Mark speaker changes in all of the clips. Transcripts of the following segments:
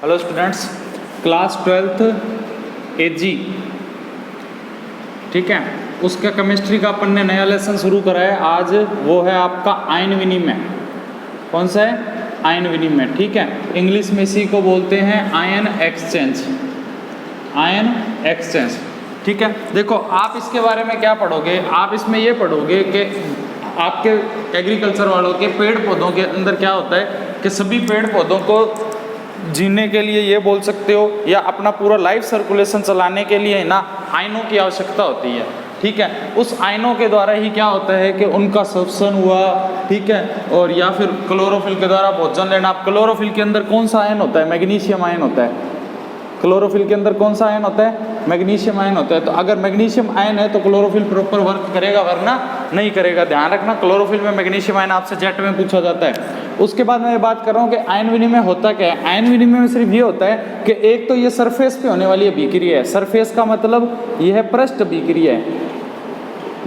Speaker 1: Hello students, class 12th एजी, ठीक है, उसका केमिस्ट्री का अपन ने नया लेसन शुरू करा है आज। वो है आपका आयन विनिमय। कौन सा है? आयन विनिमय, ठीक है। इंग्लिश में इसी को बोलते हैं आयन एक्सचेंज। आयन एक्सचेंज, ठीक है। देखो आप इसके बारे में क्या पढ़ोगे, आप इसमें ये पढ़ोगे कि आपके एग्रीकल्चर वालों के पेड़ पौधों के अंदर क्या होता है कि सभी पेड़ पौधों को जीने के लिए ये बोल सकते हो या अपना पूरा लाइफ सर्कुलेशन चलाने के लिए ना आयनों की आवश्यकता होती है, ठीक है। उस आयनों के द्वारा ही क्या होता है कि उनका श्वसन हुआ, ठीक है, और या फिर क्लोरोफिल के द्वारा भोजन लेना। आप क्लोरोफिल के अंदर कौन सा आयन होता है? मैग्नीशियम आयन होता है। क्लोरोफिल के अंदर कौन सा आयन होता है? मैग्नीशियम आयन होता है। तो अगर मैग्नीशियम आयन है तो क्लोरोफिल प्रॉपर वर्क करेगा, वरना नहीं करेगा। ध्यान रखना, क्लोरोफिल में मैग्नीशियम आयन आपसे जेट में पूछा जाता है। उसके बाद मैं ये बात कर रहा हूँ कि आयन विनिमय होता क्या है। आयन विनिमय में सिर्फ ये होता है कि एक तो ये सरफेस पे होने वाली अभिक्रिया है। सरफेस का मतलब यह है पृष्ठ अभिक्रिया है।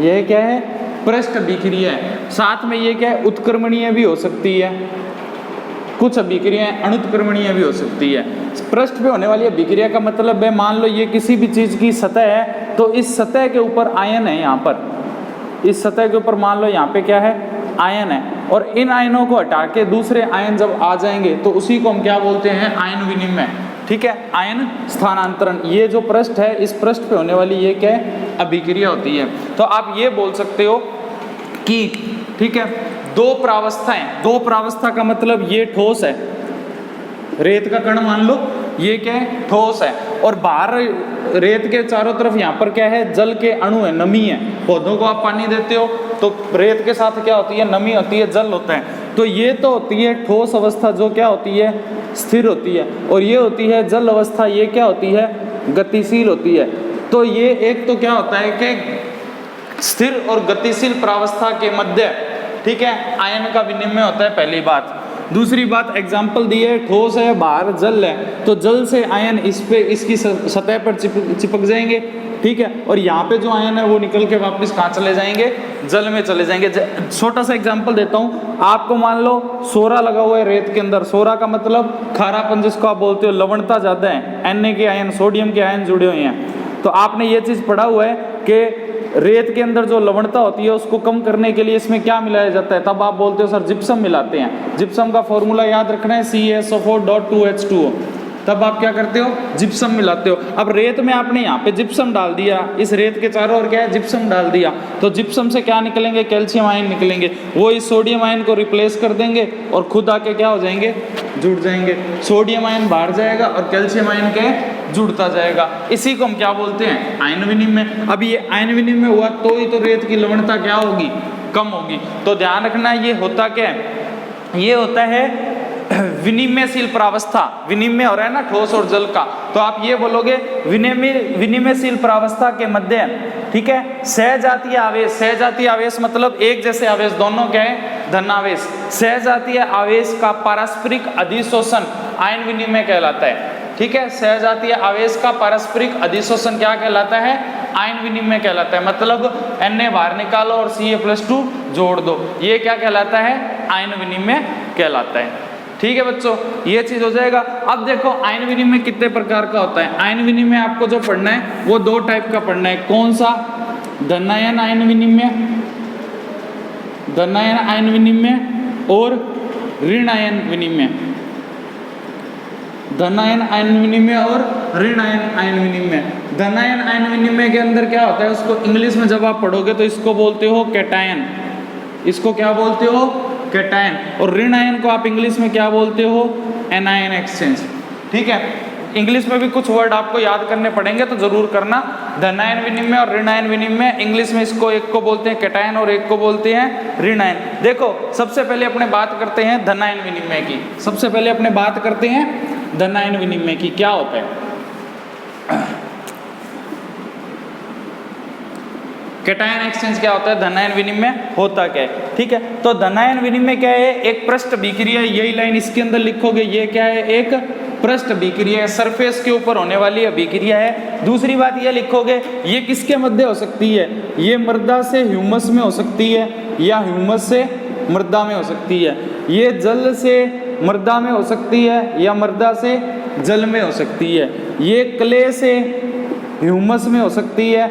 Speaker 1: यह क्या है? पृष्ठ अभिक्रिया है। साथ में ये क्या है? उत्क्रमणीय भी हो सकती है। कुछ अभिक्रियाएं अणुत्क्रमणीय भी हो सकती है। पृष्ठ पे होने वाली अभिक्रिया का मतलब है, मान लो ये किसी भी चीज की सतह है तो इस सतह के ऊपर आयन है। यहाँ पर इस सतह के ऊपर मान लो यहाँ पे क्या है? आयन है। और इन आयनों को हटा के दूसरे आयन जब आ जाएंगे तो उसी को हम क्या बोलते हैं? आयन विनिमय, ठीक है, आयन स्थानांतरण। ये जो पृष्ठ है, इस पृष्ठ पे होने वाली ये क्या है? अभिक्रिया होती है। तो आप ये बोल सकते हो कि, ठीक है, दो प्रावस्थाएं। दो प्रावस्था का मतलब ये ठोस है, रेत का कण मान लो, ये क्या है? ठोस है। और बाहर रेत के चारों तरफ यहाँ पर क्या है? जल के अणु है, नमी है। पौधों को आप पानी देते हो तो रेत के साथ क्या होती है? नमी होती है, जल होता है। तो ये तो होती है ठोस अवस्था, जो क्या होती है? स्थिर होती है। और ये होती है जल अवस्था, ये क्या होती है? गतिशील होती है। तो ये एक तो क्या होता है कि स्थिर और गतिशील प्रावस्था के मध्य, ठीक है, आयन का विनिमय होता है, पहली बात। दूसरी बात, एग्जाम्पल दी है, ठोस है, बाहर जल है, तो जल से आयन इस पे इसकी सतह पर चिपक जाएंगे, ठीक है। और यहाँ पे जो आयन है वो निकल के वापस कहाँ चले जाएंगे? जल में चले जाएंगे। छोटा सा एग्जाम्पल देता हूँ आपको। मान लो सोरा लगा हुआ है रेत के अंदर। सोरा का मतलब खारापन, जिसको आप बोलते हो, लवणता ज्यादा है। Na के आयन, सोडियम के आयन जुड़े हुए हैं। तो आपने ये चीज पढ़ा हुआ है कि रेत के अंदर जो लवणता होती है उसको कम करने के लिए इसमें क्या मिलाया जाता है? तब आप बोलते हो सर जिप्सम मिलाते हैं। जिप्सम का फॉर्मूला याद रखना है, CaSO4.2H2O। तब आप क्या करते हो? जिप्सम मिलाते हो। अब रेत में आपने यहाँ पे जिप्सम डाल दिया, इस रेत के चारों ओर क्या है? जिप्सम डाल दिया। तो जिप्सम से क्या निकलेंगे? कैल्शियम आयन निकलेंगे। वो इस सोडियम आयन को रिप्लेस कर देंगे और खुद आके क्या हो जाएंगे? जुड़ जाएंगे। सोडियम आयन बाहर जाएगा और कैल्शियम आयन के जुड़ता जाएगा। इसी को हम क्या बोलते हैं? आयन विनिमय। अब ये आयन विनिमय हुआ तो ही तो रेत की लवणता क्या होगी? कम होगी। तो ध्यान रखना, ये होता क्या है? ये होता है विनिमयशील प्रावस्था। विनिमय हो रहा है ना ठोस और जल का, तो आप ये बोलोगे विनिमयशील प्रावस्था के मध्य, ठीक है, सहजातीय आवेश। सहजातीय आवेश मतलब एक जैसे आवेश, दोनों क्या है? धनावेश। सहजातीय आवेश का पारस्परिक अधिशोषण आयन विनिमय कहलाता है, ठीक है। सहजातीय आवेश का पारस्परिक अधिशोषण क्या कहलाता है? आयन विनिमय कहलाता है। मतलब Na बाहर निकालो और Ca+2 जोड़ दो, ये क्या कहलाता है? आयन विनिमय कहलाता है, ठीक है बच्चों। ये चीज हो जाएगा। अब देखो आयन विनिमय कितने प्रकार का होता है। आयन विनिमय आपको जो पढ़ना है वो दो टाइप का पढ़ना है। कौन सा? धनायन आयन विनिमय, धनायन आयन विनिमय और ऋण आयन विनिमय। धनायन आयन विनिमय और ऋण आयन विनिमय। धनायन आयन विनिमय के अंदर क्या होता है? उसको इंग्लिश में जब आप पढ़ोगे तो इसको बोलते हो कैटायन। इसको क्या बोलते हो? कैटायन। और ऋण आयन को आप इंग्लिश में क्या बोलते हो? एनायन एक्सचेंज, ठीक है। इंग्लिश में भी कुछ वर्ड आपको याद करने पड़ेंगे तो जरूर करना। धनायन विनिमय और ऋण आयन विनिमय, इंग्लिश में इसको एक को बोलते हैं कैटायन और एक को बोलते हैं ऋण आयन। देखो सबसे पहले अपने बात करते हैं धनायन विनिमय की। सबसे पहले अपने बात करते हैं धनायन विनिमय की। क्या होता है? कैटायन एक्सचेंज क्या होता है? धनायन विनिमय होता क्या है, ठीक है। तो धनायन विनिमय क्या है? एक पृष्ठ अभिक्रिया। यही लाइन इसके अंदर लिखोगे, ये क्या है? एक पृष्ठ अभिक्रिया है, सरफेस के ऊपर होने वाली अभिक्रिया है। दूसरी बात ये लिखोगे, ये किसके मध्य हो सकती है? ये मृदा से ह्यूमस में हो सकती है या ह्यूमस से मृदा में हो सकती है। ये जल से मृदा में हो सकती है या मृदा से जल में हो सकती है, ये क्ले से ह्यूमस में हो सकती है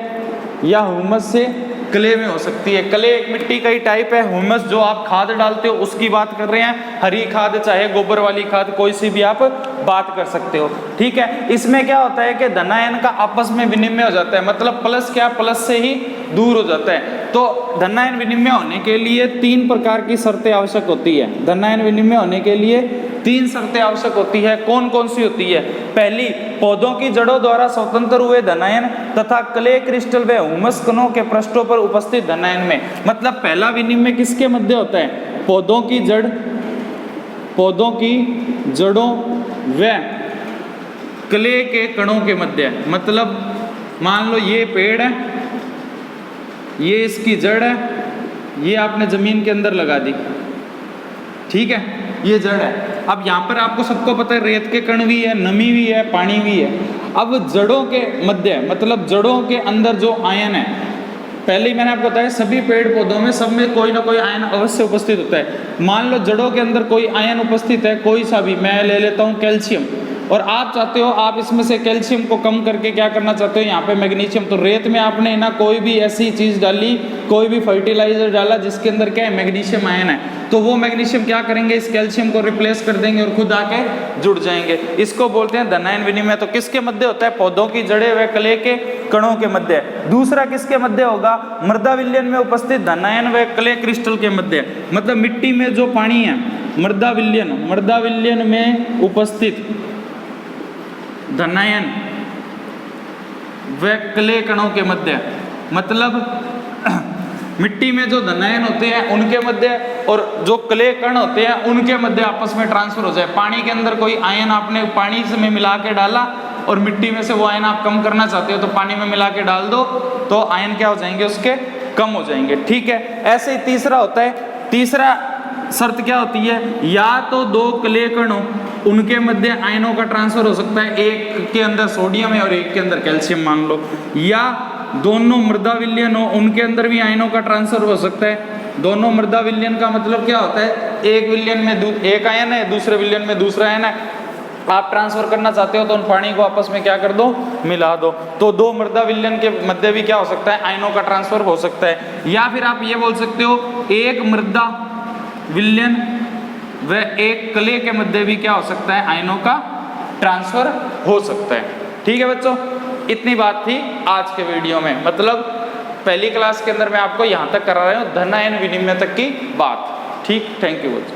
Speaker 1: या ह्यूमस से क्ले में हो सकती है। क्ले एक मिट्टी का ही टाइप है, ह्यूमस जो आप खाद डालते हो उसकी बात कर रहे हैं, हरी खाद चाहे गोबर वाली खाद कोई सी भी आप बात कर सकते हो, ठीक है। इसमें क्या होता है कि धनायन का आपस में विनिमय हो जाता है, मतलब प्लस क्या प्लस से ही दूर हो जाता है। तो धनायन विनिमय होने के लिए 3 प्रकार की शर्तें आवश्यक होती है। धनायन विनिमय होने के लिए 3 शर्तें आवश्यक होती है। कौन कौन सी होती है? पहली, पौधों की जड़ों द्वारा स्वतंत्र हुए धनायन तथा क्ले क्रिस्टल व ह्यूमस कणों के पृष्ठों पर उपस्थित धनायन में। मतलब पहला विनिमय किसके मध्य होता है? पौधों की जड़ों व क्ले के कणों के मध्य। मतलब मान लो ये पेड़ है, ये इसकी जड़ है, ये आपने जमीन के अंदर लगा दी, ठीक है, ये जड़ है। अब यहाँ पर आपको सबको पता है रेत के कण भी है, नमी भी है, पानी भी है। अब जड़ों के मध्य मतलब जड़ों के अंदर जो आयन है, पहले ही मैंने आपको बताया सभी पेड़ पौधों में सब में कोई ना कोई आयन अवश्य उपस्थित होता है। मान लो जड़ों के अंदर कोई आयन उपस्थित है, कोई सा भी, मैं ले लेता हूँ कैल्शियम, और आप चाहते हो आप इसमें से कैल्शियम को कम करके क्या करना चाहते हो, यहाँ पे मैग्नीशियम। तो रेत में आपने ना कोई भी ऐसी चीज़ डाली, कोई भी फर्टिलाइजर डाला जिसके अंदर क्या है, मैग्नीशियम आयन है, तो वो मैग्नीशियम क्या करेंगे, इस कैल्शियम को रिप्लेस कर देंगे और खुद आके जुड़ जाएंगे। इसको बोलते हैं धनायन विनिमय। तो किसके मध्य होता है? पौधों की जड़ें व क्ले के कणों के मध्य। दूसरा किसके मध्य होगा? मृदा विलयन में उपस्थित धनायन व क्ले क्रिस्टल के मध्य। मतलब मिट्टी में जो पानी है, मृदा विलयन में उपस्थित धनायन व क्ले कणों के मध्य। मतलब मिट्टी में जो धनायन होते हैं उनके मध्य और जो क्ले कण होते हैं उनके मध्य आपस में ट्रांसफर हो जाए। पानी के अंदर कोई आयन आपने पानी में मिला के डाला और मिट्टी में से वो आयन आप कम करना चाहते हो तो पानी में मिला के डाल दो, तो आयन क्या हो जाएंगे, उसके कम हो जाएंगे, ठीक है। ऐसे ही तीसरा होता है, तीसरा शर्त क्या होती है, या तो 2 क्ले कण हो उनके मध्य आयनों का ट्रांसफर हो सकता है, एक के अंदर सोडियम है और एक के अंदर कैल्शियम मान लो, या दोनों मृदा विलयन हो उनके अंदर भी आयनों का ट्रांसफर हो सकता है। दोनों मृदा विलयन का मतलब क्या होता है, एक विलयन में एक आयन है, दूसरे विलयन में दूसरा आयन है, आप ट्रांसफर करना चाहते हो तो उन पानी को आपस में क्या कर दो, मिला दो। तो 2 मृदा विलयन के मध्य भी क्या हो सकता है, आयनों का ट्रांसफर हो सकता है। या फिर आप ये बोल सकते हो, एक मृदा विलयन व एक क्ले के मध्य भी क्या हो सकता है, आयनों का ट्रांसफर हो सकता है, ठीक है बच्चों। इतनी बात थी आज के वीडियो में, मतलब पहली क्लास के अंदर मैं आपको यहाँ तक करा रहा हूँ धनायन विनिमय तक की बात, ठीक। थैंक यू बच्चों।